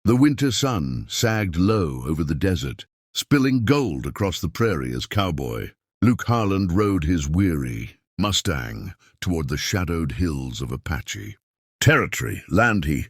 The winter sun sagged low over the desert, spilling gold across the prairie as Cowboy, Luke Harland, rode his weary Mustang toward the shadowed hills of Apache. Territory, land he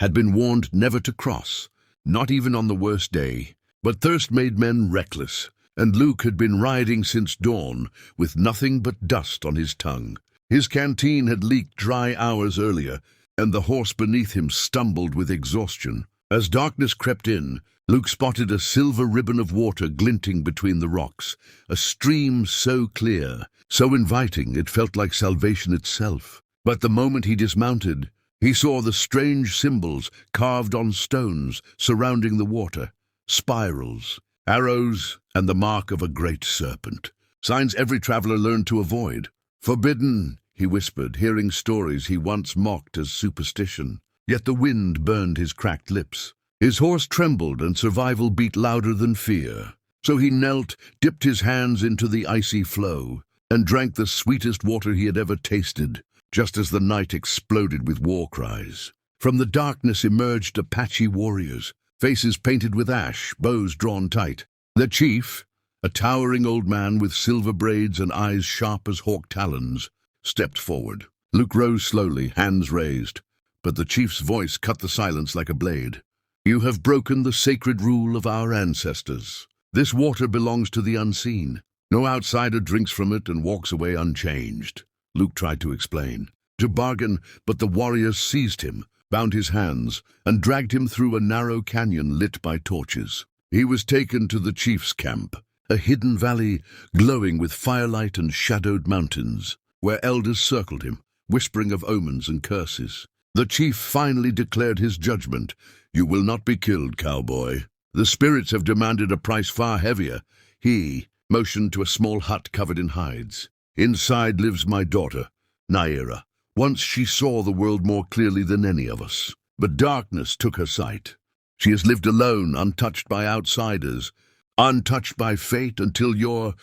had been warned never to cross, not even on the worst day. But thirst made men reckless, and Luke had been riding since dawn with nothing but dust on his tongue. His canteen had leaked dry hours earlier, and the horse beneath him stumbled with exhaustion. As darkness crept in, Luke spotted a silver ribbon of water glinting between the rocks, a stream so clear, so inviting it felt like salvation itself. But the moment he dismounted, he saw the strange symbols carved on stones surrounding the water. Spirals, arrows, and the mark of a great serpent. Signs every traveler learned to avoid. "Forbidden," he whispered, hearing stories he once mocked as superstition. Yet the wind burned his cracked lips. His horse trembled and survival beat louder than fear. So he knelt, dipped his hands into the icy flow, and drank the sweetest water he had ever tasted, just as the night exploded with war cries. From the darkness emerged Apache warriors, faces painted with ash, bows drawn tight. The chief, a towering old man with silver braids and eyes sharp as hawk talons, stepped forward. Luke rose slowly, hands raised, but the chief's voice cut the silence like a blade. "You have broken the sacred rule of our ancestors. This water belongs to the unseen. No outsider drinks from it and walks away unchanged." Luke tried to explain, to bargain, but the warriors seized him, bound his hands, and dragged him through a narrow canyon lit by torches. He was taken to the chief's camp, a hidden valley glowing with firelight and shadowed mountains, where elders circled him, whispering of omens and curses. The chief finally declared his judgment. "You will not be killed, Cowboy. The spirits have demanded a price far heavier." He motioned to a small hut covered in hides. "Inside lives my daughter, Naira. Once she saw the world more clearly than any of us, but darkness took her sight. She has lived alone, untouched by outsiders, untouched by fate until your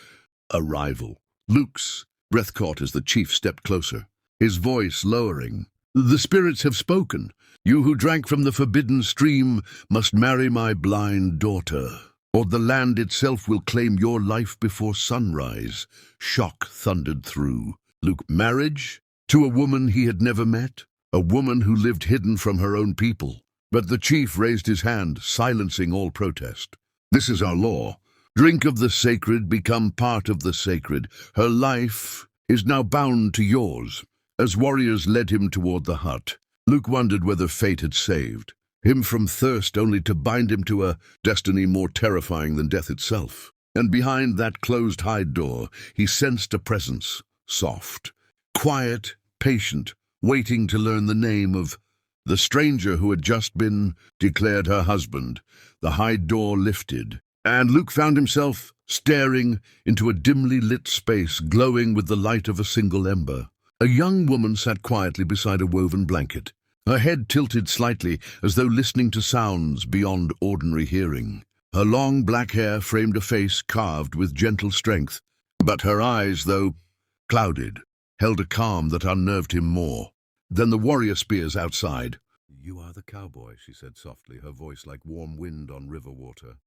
arrival." Luke's breath caught as the chief stepped closer, his voice lowering. "The spirits have spoken. You who drank from the forbidden stream must marry my blind daughter, or the land itself will claim your life before sunrise." Shock thundered through Luke. Marriage? To a woman he had never met? A woman who lived hidden from her own people? But the chief raised his hand, silencing all protest. "This is our law. Drink of the sacred, become part of the sacred. Her life is now bound to yours." As warriors led him toward the hut, Luke wondered whether fate had saved him from thirst only to bind him to a destiny more terrifying than death itself. And behind that closed hide door, he sensed a presence, soft, quiet, patient, waiting to learn the name of the stranger who had just been declared her husband. The hide door lifted, and Luke found himself staring into a dimly lit space glowing with the light of a single ember. A young woman sat quietly beside a woven blanket, her head tilted slightly as though listening to sounds beyond ordinary hearing. Her long black hair framed a face carved with gentle strength, but her eyes, though clouded, held a calm that unnerved him more than the warrior spears outside. "You are the cowboy," she said softly, her voice like warm wind on river water.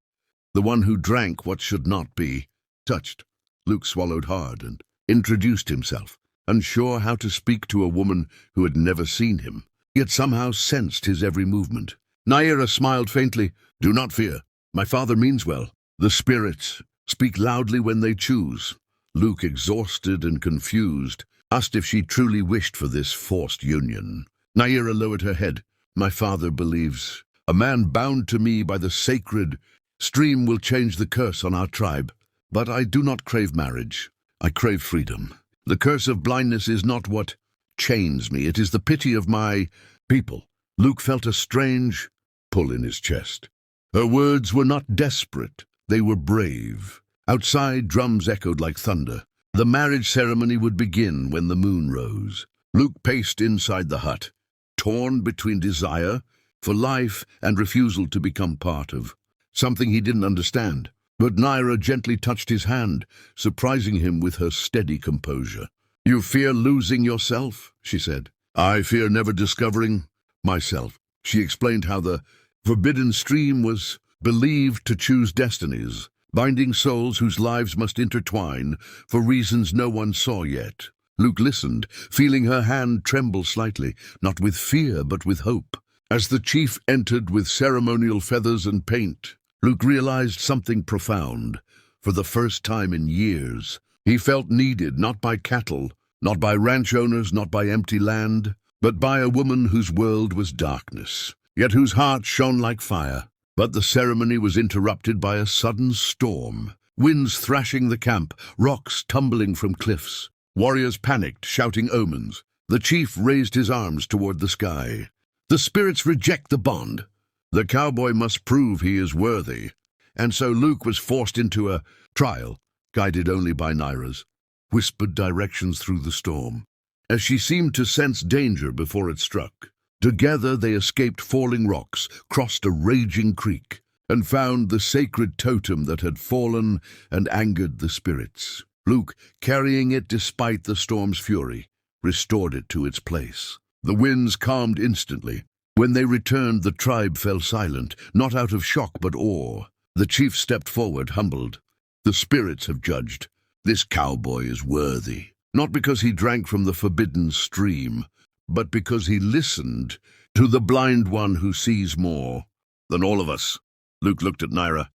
"The one who drank what should not be." Touched, Luke swallowed hard and introduced himself, unsure how to speak to a woman who had never seen him, yet somehow sensed his every movement. Naira smiled faintly. "Do not fear. My father means well. The spirits speak loudly when they choose." Luke, exhausted and confused, asked if she truly wished for this forced union. Naira lowered her head. "My father believes a man bound to me by the sacred stream will change the curse on our tribe. But I do not crave marriage. I crave freedom. The curse of blindness is not what chains me. It is the pity of my people." Luke felt a strange pull in his chest. Her words were not desperate. They were brave. Outside, drums echoed like thunder. The marriage ceremony would begin when the moon rose. Luke paced inside the hut, torn between desire for life and refusal to become part of something he didn't understand. But Naira gently touched his hand, surprising him with her steady composure. "You fear losing yourself," she said. "I fear never discovering myself." She explained how the Forbidden Stream was believed to choose destinies, binding souls whose lives must intertwine for reasons no one saw yet. Luke listened, feeling her hand tremble slightly, not with fear but with hope. As the chief entered with ceremonial feathers and paint, Luke realized something profound. For the first time in years, he felt needed not by cattle, not by ranch owners, not by empty land, but by a woman whose world was darkness, yet whose heart shone like fire. But the ceremony was interrupted by a sudden storm, winds thrashing the camp, rocks tumbling from cliffs. Warriors panicked, shouting omens. The chief raised his arms toward the sky. The spirits reject the bond. The cowboy must prove he is worthy. And so Luke was forced into a trial, guided only by Naira's whispered directions through the storm. As she seemed to sense danger before it struck, together they escaped falling rocks, crossed a raging creek, and found the sacred totem that had fallen and angered the spirits. Luke, carrying it despite the storm's fury, restored it to its place. The winds calmed instantly. When they returned, the tribe fell silent, not out of shock but awe. The chief stepped forward, humbled. The spirits have judged. This cowboy is worthy, not because he drank from the forbidden stream, but because he listened to the blind one who sees more than all of us. Luke looked at Naira,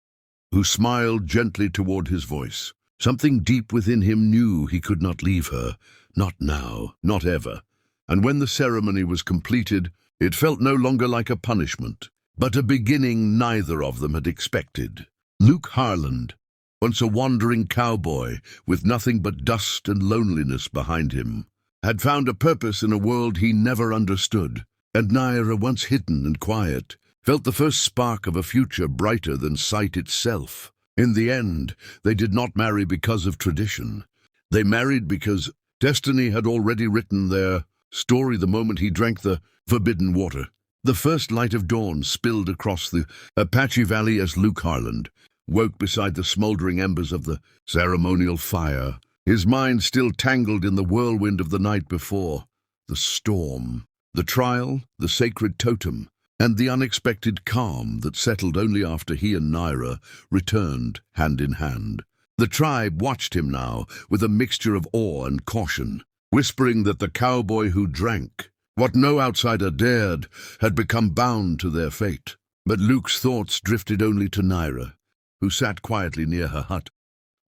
who smiled gently toward his voice. Something deep within him knew he could not leave her, not now, not ever. And when the ceremony was completed, it felt no longer like a punishment, but a beginning neither of them had expected. Luke Harland, once a wandering cowboy with nothing but dust and loneliness behind him, had found a purpose in a world he never understood, and Naira, once hidden and quiet, felt the first spark of a future brighter than sight itself. In the end, they did not marry because of tradition. They married because destiny had already written their story the moment he drank the forbidden water. The first light of dawn spilled across the Apache Valley as Luke Harland woke beside the smoldering embers of the ceremonial fire, his mind still tangled in the whirlwind of the night before. The storm, the trial, the sacred totem, and the unexpected calm that settled only after he and Naira returned hand in hand. The tribe watched him now with a mixture of awe and caution, whispering that the cowboy who drank what no outsider dared had become bound to their fate. But Luke's thoughts drifted only to Naira, who sat quietly near her hut,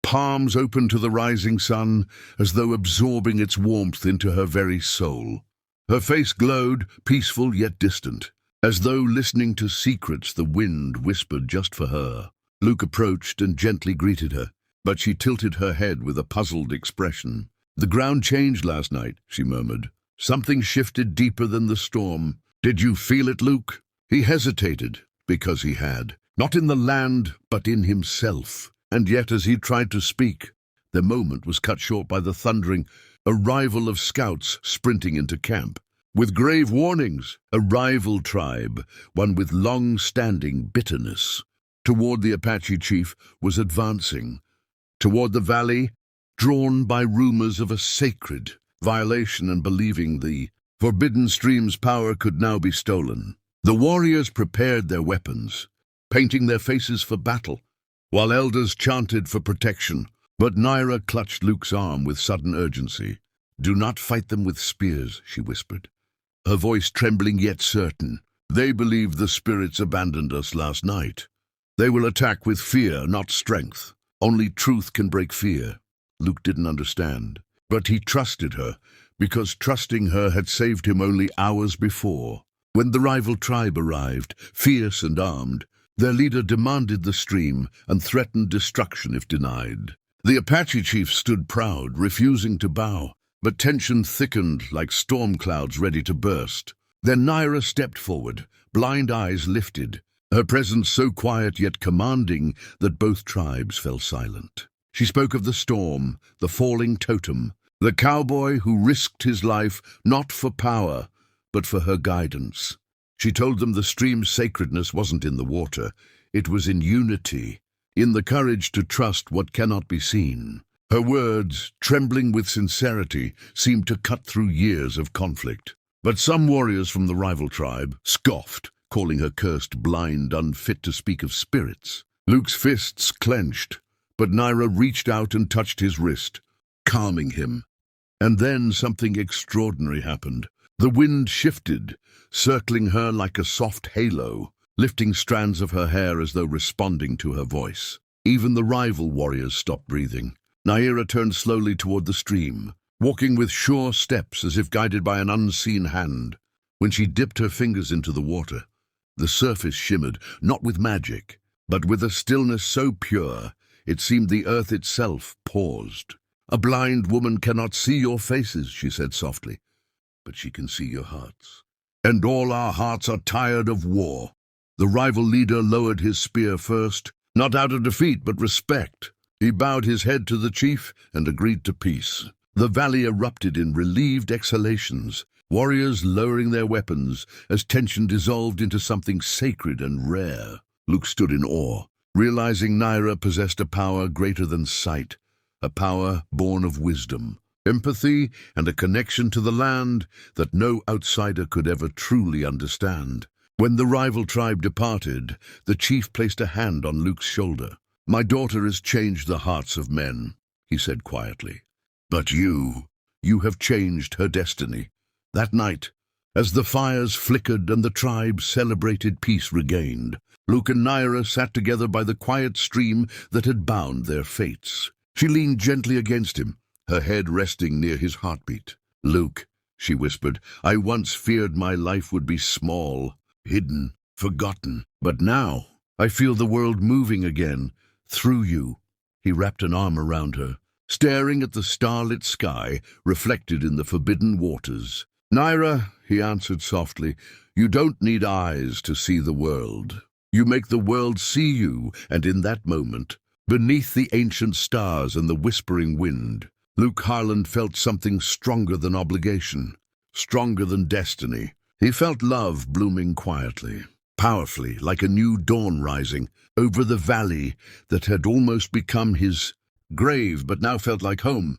palms open to the rising sun, as though absorbing its warmth into her very soul. Her face glowed, peaceful yet distant, as though listening to secrets the wind whispered just for her. Luke approached and gently greeted her, but she tilted her head with a puzzled expression. "The ground changed last night," she murmured. "Something shifted deeper than the storm. Did you feel it, Luke?" He hesitated, because he had, not in the land, but in himself. And yet, as he tried to speak, the moment was cut short by the thundering arrival of scouts sprinting into camp. With grave warnings, a rival tribe, one with long-standing bitterness, toward the Apache chief, was advancing. Toward the valley, drawn by rumors of a sacred violation and believing the forbidden stream's power could now be stolen. The warriors prepared their weapons, painting their faces for battle, while elders chanted for protection. But Naira clutched Luke's arm with sudden urgency. "Do not fight them with spears," she whispered, her voice trembling yet certain. "They believe the spirits abandoned us last night. They will attack with fear, not strength. Only truth can break fear." Luke didn't understand, but he trusted her, because trusting her had saved him only hours before. When the rival tribe arrived, fierce and armed, their leader demanded the stream and threatened destruction if denied. The Apache chief stood proud, refusing to bow, but tension thickened like storm clouds ready to burst. Then Naira stepped forward, blind eyes lifted, her presence so quiet yet commanding that both tribes fell silent. She spoke of the storm, the falling totem, the cowboy who risked his life not for power, but for her guidance. She told them the stream's sacredness wasn't in the water, it was in unity, in the courage to trust what cannot be seen. Her words, trembling with sincerity, seemed to cut through years of conflict. But some warriors from the rival tribe scoffed, calling her cursed, blind, unfit to speak of spirits. Luke's fists clenched, but Naira reached out and touched his wrist, calming him. And then something extraordinary happened. The wind shifted, circling her like a soft halo, lifting strands of her hair as though responding to her voice. Even the rival warriors stopped breathing. Naira turned slowly toward the stream, walking with sure steps as if guided by an unseen hand. When she dipped her fingers into the water, the surface shimmered, not with magic, but with a stillness so pure, it seemed the earth itself paused. "A blind woman cannot see your faces," she said softly, "but she can see your hearts. And all our hearts are tired of war." The rival leader lowered his spear first, not out of defeat but respect. He bowed his head to the chief and agreed to peace. The valley erupted in relieved exhalations, warriors lowering their weapons as tension dissolved into something sacred and rare. Luke stood in awe, realizing Naira possessed a power greater than sight, a power born of wisdom, empathy, and a connection to the land that no outsider could ever truly understand. When the rival tribe departed, the chief placed a hand on Luke's shoulder. "My daughter has changed the hearts of men," he said quietly. "But you have changed her destiny." That night, as the fires flickered and the tribe celebrated peace regained, Luke and Naira sat together by the quiet stream that had bound their fates. She leaned gently against him, her head resting near his heartbeat. "Luke," she whispered, "I once feared my life would be small, hidden, forgotten. But now I feel the world moving again, through you." He wrapped an arm around her, staring at the starlit sky reflected in the forbidden waters. "Naira," he answered softly, "you don't need eyes to see the world. You make the world see you, and in that moment, beneath the ancient stars and the whispering wind, Luke Harland felt something stronger than obligation, stronger than destiny. He felt love blooming quietly, powerfully, like a new dawn rising over the valley that had almost become his grave but now felt like home.